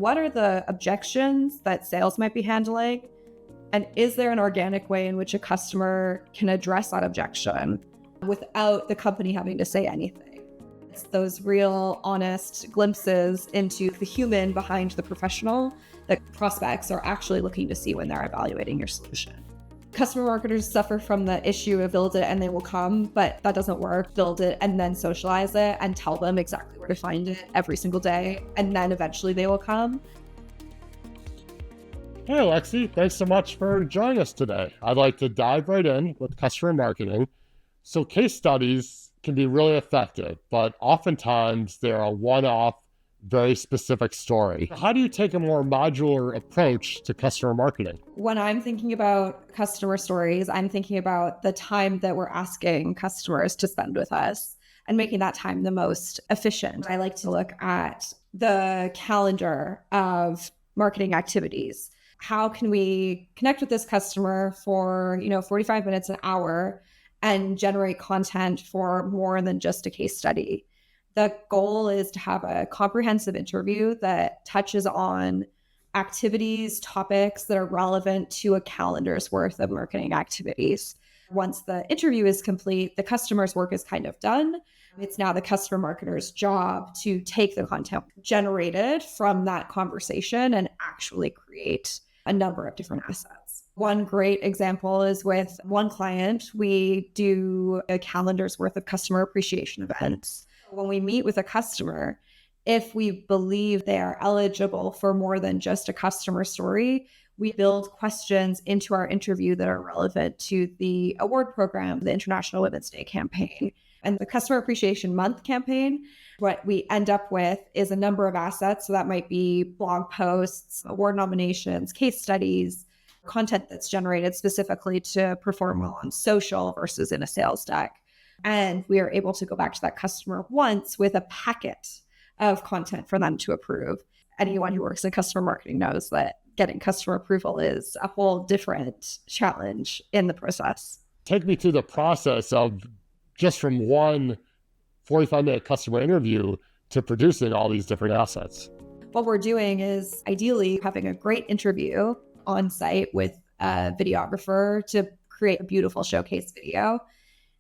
what are the objections that sales might be handling? And is there an organic way in which a customer can address that objection without the company having to say anything? It's those real, honest glimpses into the human behind the professional that prospects are actually looking to see when they're evaluating your solution. Customer marketers suffer from the issue of build it and they will come, but that doesn't work. Build it and then socialize it and tell them exactly where to find it every single day. And then eventually they will come. Hey, Alexie, thanks so much for joining us today. I'd like to dive right in with customer marketing. So case studies can be really effective, but oftentimes they're a one-off, very specific story. How do you take a more modular approach to customer marketing? When I'm thinking about customer stories, I'm thinking about the time that we're asking customers to spend with us and making that time the most efficient. I like to look at the calendar of marketing activities. How can we connect with this customer for, 45 minutes, an hour, and generate content for more than just a case study? The goal is to have a comprehensive interview that touches on activities, topics that are relevant to a calendar's worth of marketing activities. Once the interview is complete, the customer's work is kind of done. It's now the customer marketer's job to take the content generated from that conversation and actually create a number of different assets. One great example is with one client, we do a calendar's worth of customer appreciation events. When we meet with a customer, if we believe they are eligible for more than just a customer story, we build questions into our interview that are relevant to the award program, the International Women's Day campaign, and the Customer Appreciation Month campaign. What we end up with is a number of assets. So that might be blog posts, award nominations, case studies, content that's generated specifically to perform well on social versus in a sales deck. And we are able to go back to that customer once with a packet of content for them to approve. Anyone who works in customer marketing knows that getting customer approval is a whole different challenge in the process. Take me through the process of just from one 45-minute customer interview to producing all these different assets. What we're doing is ideally having a great interview on site with a videographer to create a beautiful showcase video.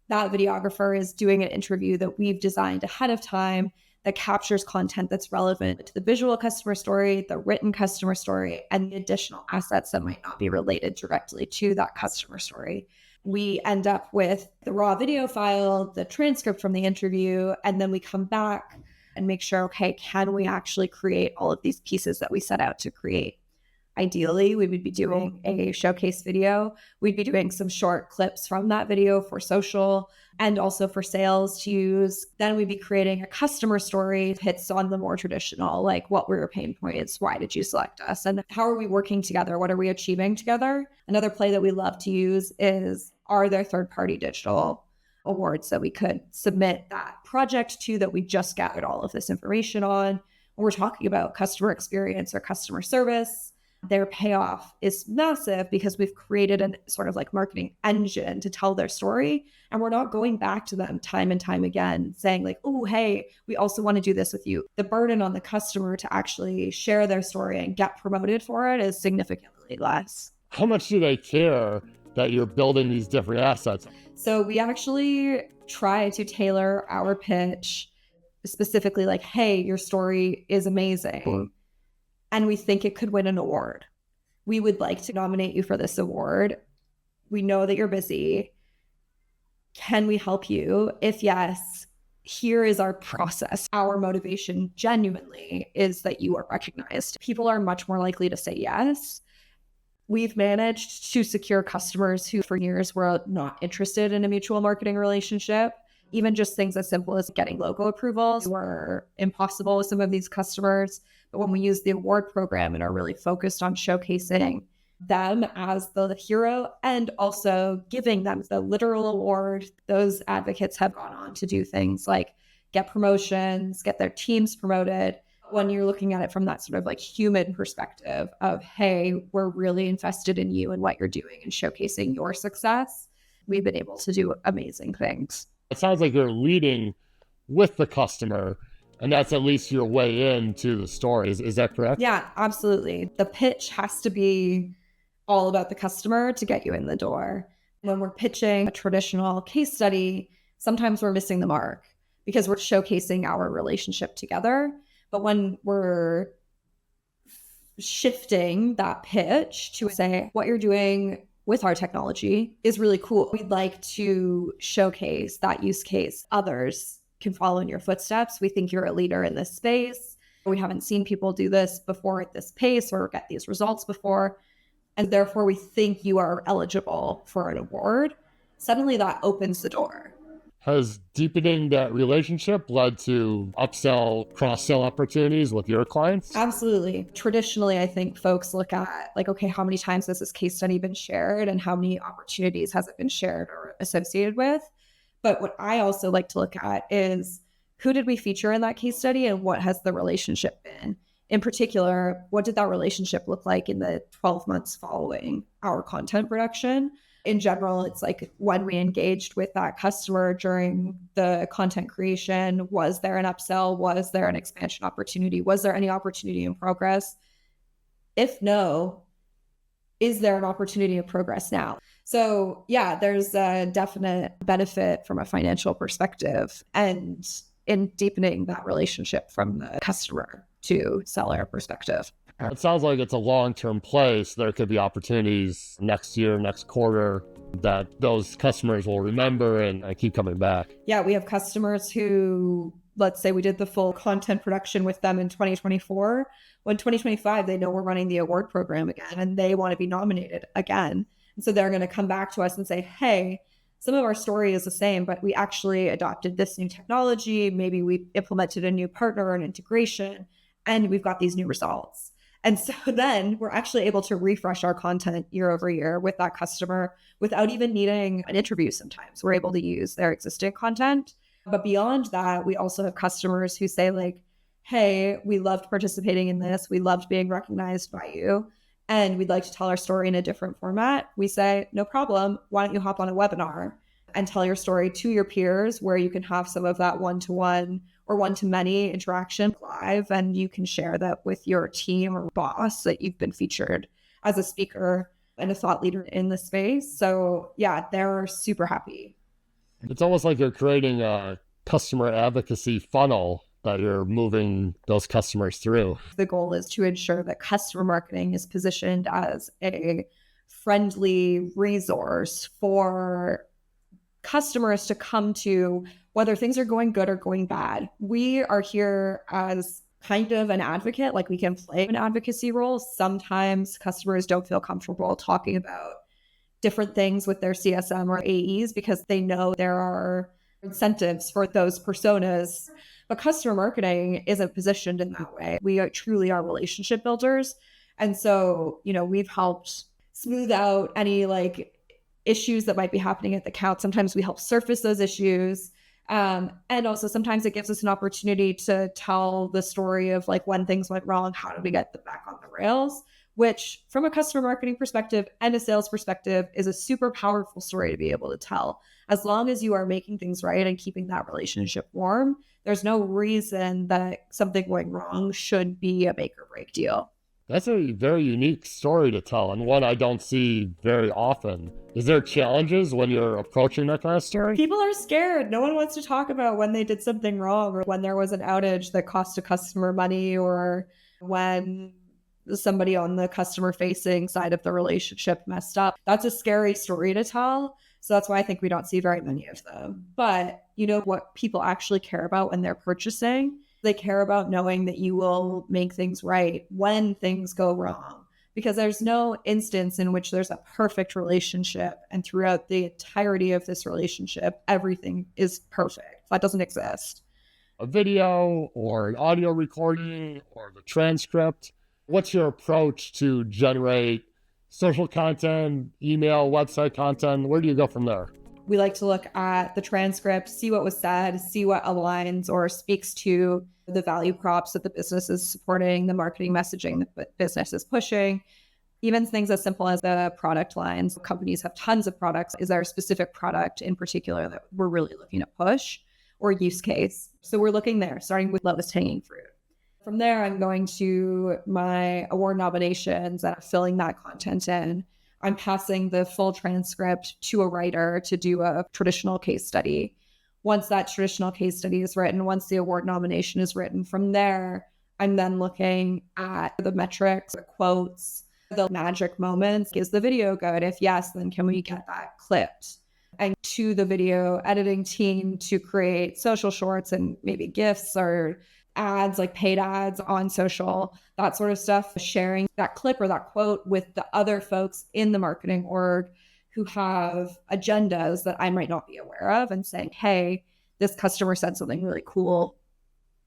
That videographer is doing an interview that we've designed ahead of time that captures content that's relevant to the visual customer story, the written customer story, and the additional assets that might not be related directly to that customer story. We end up with the raw video file, the transcript from the interview, and then we come back and make sure, okay, can we actually create all of these pieces that we set out to create? Ideally, we would be doing a showcase video. We'd be doing some short clips from that video for social and also for sales to use. Then we'd be creating a customer story, hits on the more traditional, like what were your pain points? Why did you select us? And how are we working together? What are we achieving together? Another play that we love to use is, are there third-party digital awards that we could submit that project to that we just gathered all of this information on? When we're talking about customer experience or customer service, their payoff is massive because we've created a sort of like marketing engine to tell their story. And we're not going back to them time and time again saying like, oh, hey, we also want to do this with you. The burden on the customer to actually share their story and get promoted for it is significantly less. How much do they care that you're building these different assets? So we actually try to tailor our pitch specifically like, hey, your story is amazing. And we think it could win an award. We would like to nominate you for this award. We know that you're busy. Can we help you? If yes, here is our process. Our motivation genuinely is that you are recognized. People are much more likely to say yes. We've managed to secure customers who for years were not interested in a mutual marketing relationship. Even just things as simple as getting logo approvals were impossible with some of these customers. But when we use the award program and are really focused on showcasing them as the hero and also giving them the literal award, those advocates have gone on to do things like get promotions, get their teams promoted. When you're looking at it from that sort of like human perspective of, hey, we're really invested in you and what you're doing and showcasing your success, we've been able to do amazing things. It sounds like you're leading with the customer And that's at least your way into the story. Is that correct? Yeah, absolutely. The pitch has to be all about the customer to get you in the door. When we're pitching a traditional case study, sometimes we're missing the mark because we're showcasing our relationship together. But when we're shifting that pitch to say what you're doing with our technology is really cool, we'd like to showcase that use case. Others can follow in your footsteps. We think you're a leader in this space. We haven't seen people do this before at this pace or get these results before. And therefore, we think you are eligible for an award. Suddenly that opens the door. Has deepening that relationship led to upsell, cross-sell opportunities with your clients? Absolutely. Traditionally, I think folks look at like, okay, how many times has this case study been shared and how many opportunities has it been shared or associated with? But what I also like to look at is who did we feature in that case study and what has the relationship been? In particular, what did that relationship look like in the 12 months following our content production? In general, it's like when we engaged with that customer during the content creation, was there an upsell? Was there an expansion opportunity? Was there any opportunity in progress? If no, is there an opportunity in progress now? So yeah, there's a definite benefit from a financial perspective and in deepening that relationship from the customer to seller perspective. It sounds like it's a long-term play, so there could be opportunities next year, next quarter, that those customers will remember and keep coming back. Yeah, we have customers who, let's say we did the full content production with them in 2024. When 2025, they know we're running the award program again and they want to be nominated again. And so they're going to come back to us and say, hey, some of our story is the same, but we actually adopted this new technology. Maybe we implemented a new partner or an integration, and we've got these new results. And so then we're actually able to refresh our content year over year with that customer without even needing an interview sometimes. We're able to use their existing content. But beyond that, we also have customers who say like, hey, we loved participating in this. We loved being recognized by you. And we'd like to tell our story in a different format. We say, no problem. Why don't you hop on a webinar and tell your story to your peers where you can have some of that one-to-one or one-to-many interaction live, and you can share that with your team or boss that you've been featured as a speaker and a thought leader in the space. So yeah, they're super happy. It's almost like you're creating a customer advocacy funnel that you're moving those customers through. The goal is to ensure that customer marketing is positioned as a friendly resource for customers to come to, whether things are going good or going bad. We are here as kind of an advocate, like we can play an advocacy role. Sometimes customers don't feel comfortable talking about different things with their CSM or AEs because they know there are incentives for those personas. But customer marketing isn't positioned in that way. We truly are relationship builders. And so, we've helped smooth out any like issues that might be happening at the account. Sometimes we help surface those issues. And also sometimes it gives us an opportunity to tell the story of like when things went wrong, how did we get them back on the rails, which from a customer marketing perspective and a sales perspective is a super powerful story to be able to tell. As long as you are making things right and keeping that relationship warm, there's no reason that something going wrong should be a make or break deal. That's a very unique story to tell and one I don't see very often. Is there challenges when you're approaching that kind of story? People are scared. No one wants to talk about when they did something wrong or when there was an outage that cost a customer money or when somebody on the customer facing side of the relationship messed up. That's a scary story to tell. So that's why I think we don't see very many of them. But you know what people actually care about when they're purchasing? They care about knowing that you will make things right when things go wrong, because there's no instance in which there's a perfect relationship and throughout the entirety of this relationship, everything is perfect. That doesn't exist. A video or an audio recording or the transcript. What's your approach to generate social content, email, website content? Where do you go from there? We like to look at the transcript, see what was said, see what aligns or speaks to the value props that the business is supporting, the marketing messaging that the business is pushing, even things as simple as the product lines. Companies have tons of products. Is there a specific product in particular that we're really looking to push? or use case. So we're looking there, starting with lowest hanging fruit. From there, I'm going to my award nominations and I'm filling that content in. I'm passing the full transcript to a writer to do a traditional case study. Once that traditional case study is written, once the award nomination is written, from there, I'm then looking at the metrics, the quotes, the magic moments. Is the video good? If yes, then can we get that clipped? And to the video editing team to create social shorts and maybe GIFs or ads, like paid ads on social, that sort of stuff, sharing that clip or that quote with the other folks in the marketing org who have agendas that I might not be aware of and saying, hey, this customer said something really cool.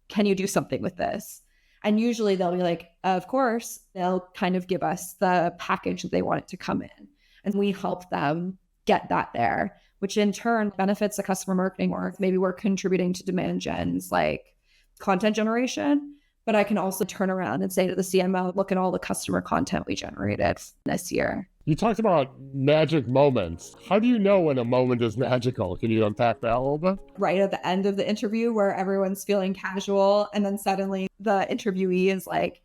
Can you do something with this? And usually they'll be like, of course. They'll kind of give us the package that they want it to come in. And we help them get that there, which in turn benefits the customer marketing org. Maybe we're contributing to demand gens like content generation, but I can also turn around and say to the CMO, look at all the customer content we generated this year. You talked about magic moments. How do you know when a moment is magical? Can you unpack that a little bit? Right at the end of the interview where everyone's feeling casual and then suddenly the interviewee is like,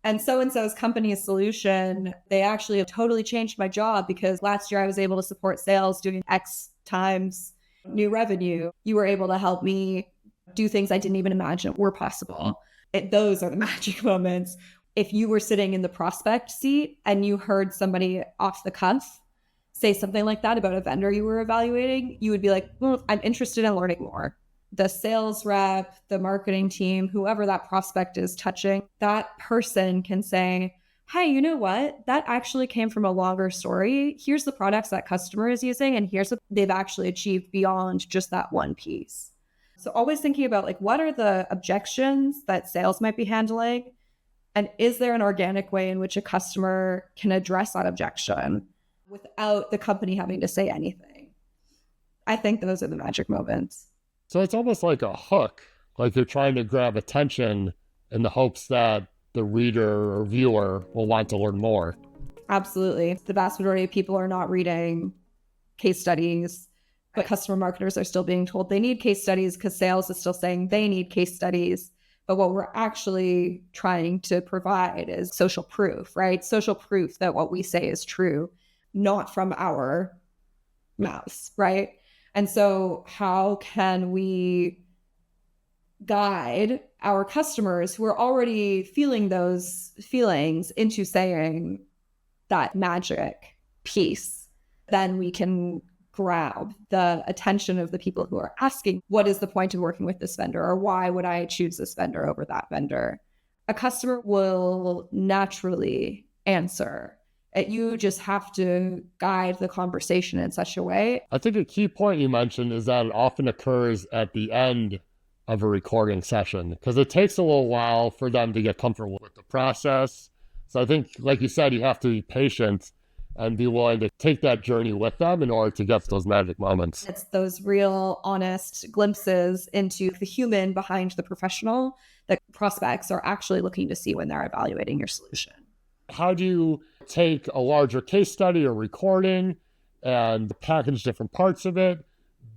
and so-and-so's company's solution, they actually have totally changed my job because last year I was able to support sales doing X times new revenue. You were able to help me do things I didn't even imagine were possible. Those are the magic moments. If you were sitting in the prospect seat and you heard somebody off the cuff say something like that about a vendor you were evaluating, you would be like, well, I'm interested in learning more. The sales rep, the marketing team, whoever that prospect is touching, that person can say, hey, you know what? That actually came from a longer story. Here's the products that customer is using, and here's what they've actually achieved beyond just that one piece. So always thinking about like, what are the objections that sales might be handling? And is there an organic way in which a customer can address that objection without the company having to say anything? I think those are the magic moments. So it's almost like a hook, like you're trying to grab attention in the hopes that the reader or viewer will want to learn more. Absolutely. The vast majority of people are not reading case studies, but customer marketers are still being told they need case studies because sales is still saying they need case studies. But what we're actually trying to provide is social proof, right? Social proof that what we say is true, not from our mouths, right? And so how can we guide our customers who are already feeling those feelings into saying that magic piece? Then we can grab the attention of the people who are asking, what is the point of working with this vendor? Or why would I choose this vendor over that vendor? A customer will naturally answer. You just have to guide the conversation in such a way. I think a key point you mentioned is that it often occurs at the end of a recording session because it takes a little while for them to get comfortable with the process. So I think, like you said, you have to be patient and be willing to take that journey with them in order to get to those magic moments. It's those real, honest glimpses into the human behind the professional that prospects are actually looking to see when they're evaluating your solution. How do you take a larger case study or recording and package different parts of it,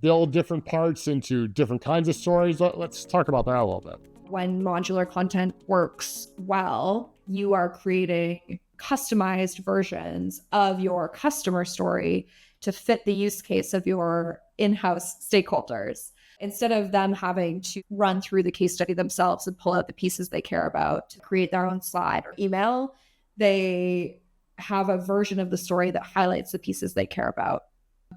build different parts into different kinds of stories? Let's talk about that a little bit. When modular content works well, you are creating customized versions of your customer story to fit the use case of your in-house stakeholders. Instead of them having to run through the case study themselves and pull out the pieces they care about to create their own slide or email, they have a version of the story that highlights the pieces they care about.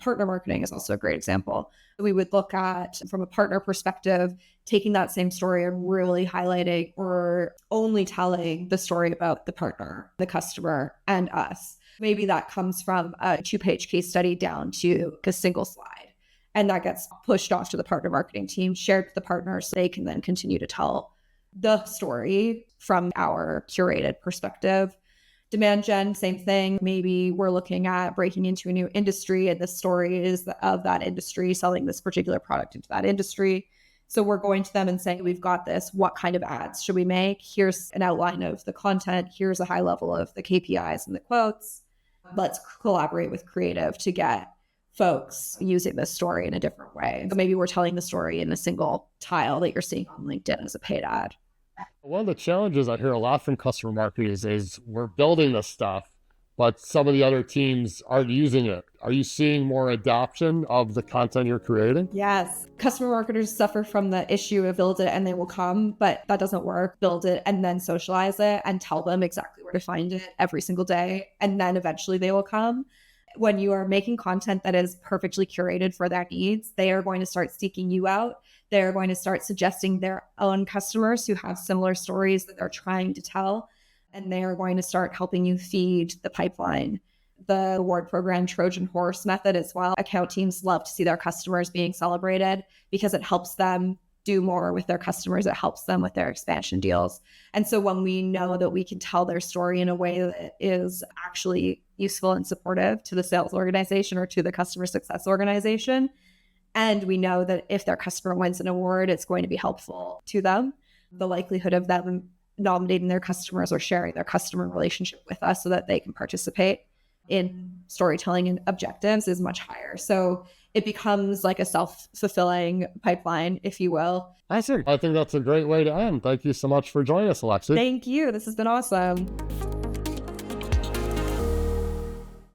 Partner marketing is also a great example. We would look at, from a partner perspective, taking that same story and really highlighting or only telling the story about the partner, the customer, and us. Maybe that comes from a 2-page case study down to a single slide. And that gets pushed off to the partner marketing team, shared with the partners, so they can then continue to tell the story from our curated perspective. Demand gen, same thing. Maybe we're looking at breaking into a new industry and the story is of that industry, selling this particular product into that industry. So we're going to them and saying, we've got this. What kind of ads should we make? Here's an outline of the content. Here's a high level of the KPIs and the quotes. Let's collaborate with creative to get folks using this story in a different way. So maybe we're telling the story in a single tile that you're seeing on LinkedIn as a paid ad. One of the challenges I hear a lot from customer marketers is we're building this stuff, but some of the other teams aren't using it. Are you seeing more adoption of the content you're creating? Yes. Customer marketers suffer from the issue of build it and they will come, but that doesn't work. Build it and then socialize it and tell them exactly where to find it every single day. And then eventually they will come. When you are making content that is perfectly curated for their needs, they are going to start seeking you out. They're going to start suggesting their own customers who have similar stories that they're trying to tell. And they are going to start helping you feed the pipeline. The award program Trojan horse method as well. Account teams love to see their customers being celebrated because it helps them do more with their customers. It helps them with their expansion deals. And so when we know that we can tell their story in a way that is actually useful and supportive to the sales organization or to the customer success organization, and we know that if their customer wins an award, it's going to be helpful to them, the likelihood of them nominating their customers or sharing their customer relationship with us so that they can participate in storytelling and objectives is much higher. So it becomes like a self-fulfilling pipeline, if you will. I think that's a great way to end. Thank you so much for joining us, Alexie. Thank you. This has been awesome.